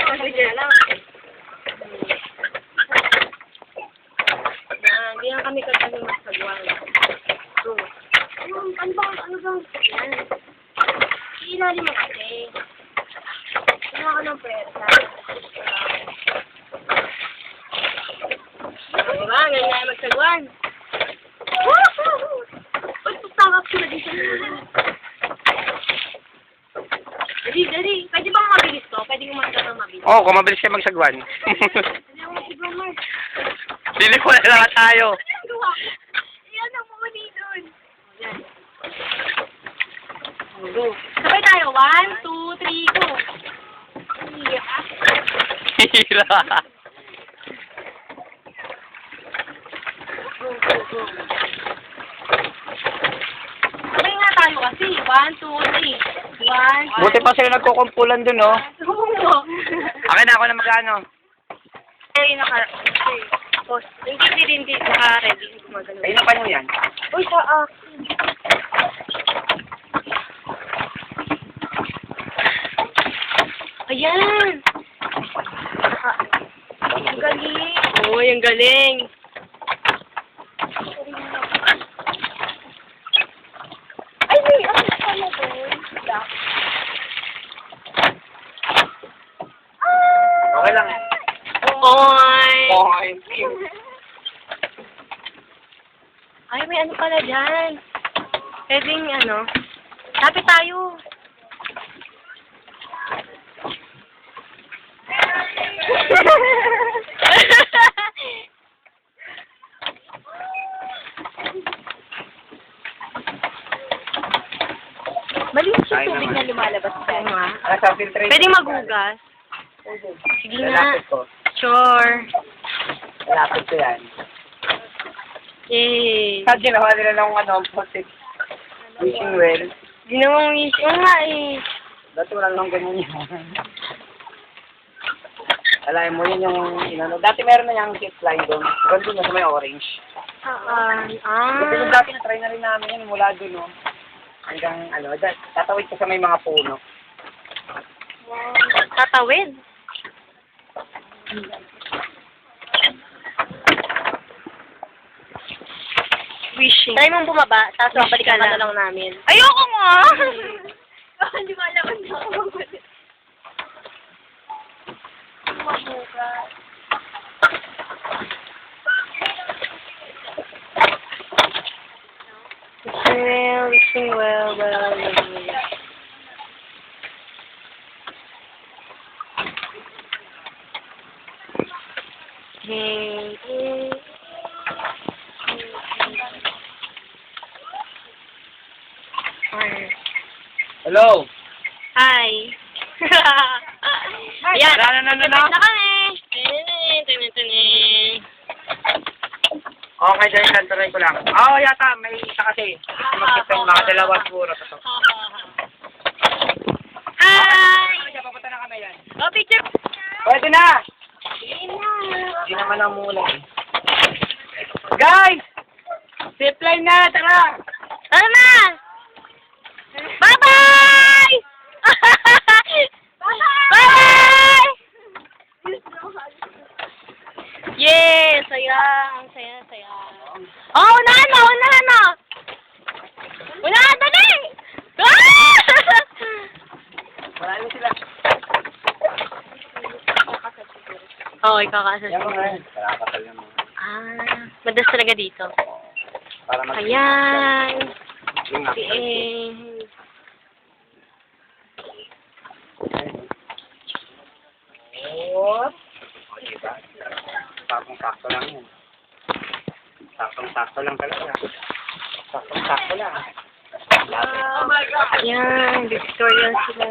Sige lang. Hindi lang kami katabi magsagwan. Ano bang? Yan. Ilalim mo kasi. Wala ka ng pwersa. Diba? Ganyan magsagwan. Ba't tutawag ko na din sa mga? Dali. Pwede bang mabilis to? Pwede kong magkatang mabilis. Oo, kung mabilis kayo magsagwan. Hindi ako masigwan, Mark. Dili ko na lang tayo. Ano yung gawa ko? Ayan ang muni doon. Yan. Go. Sabay tayo. 1, 2, 3, go. Hira. Go. Sabay nga tayo kasi. 1, 2, 3. 1, Buti pa sila nagkukumpulan dun, oh. Oo. Akin na ako na mag-ano. Ay, Tapos, hindi naka-ready. Gumagano. Ayun na pa nyo yan. Uy, sa akin. Ayan! Ang galing! Oo, yung galing! Ay, may ano pala doon? Okay lang. Oy! Okay. Ay, may ano pala dyan. Pwedeng ano. Lapit tayo. Malinis yung tubig na lumalabas dyan. Ano sa filtration? Pwedeng magugas. Sige nga. Lalapit ko. Sure. Lalapit ko yan. Yay. Sa ginawa nila ng positive wishing well. Ginawang wish. Oo nga eh. Dati wala lang ganyan yun. Alam mo yun yung inano. Dati meron na yung tip line doon. Doon doon na sa may orange. Kasi yung dati na-try na rin namin yun mula doon, no. Hanggang ano, tatawid ka sa may mga puno. Wow. Tatawid. Wishing. Try mong bumaba, tapos babalikan ka na lang namin. Ayoko nga! Hindi mo alam kung saan ako mabulit. Mabukas. Wishing well. Hello? Hi. Yan. Na. Na kami. Okay, dahil nantuloy ko lang. Oo, yata. May isa kasi. Mag-depend. Mga dalawa siguro. Hi. Papunta na kami yan. Oh, picture. Pwede na! Hindi naman ang mula eh. Guys! Zipline na! Tara! Ano na? Bye-bye! Bye-bye! Yes! Saya! Ang saya. Oh, unahan na! Unahan, dali! Ah! Wala na sila. Oo, ikakasal Yan siguro. mga yan. Kalakatal yan mga. Madalas talaga dito. Para mag- Ayan. Yung nga. Oh, diba? Sakong-sakto lang yan. Sakong-sakto lang talaga. Sakong-sakto lang. Oh my God! Ayan, Victorian sila.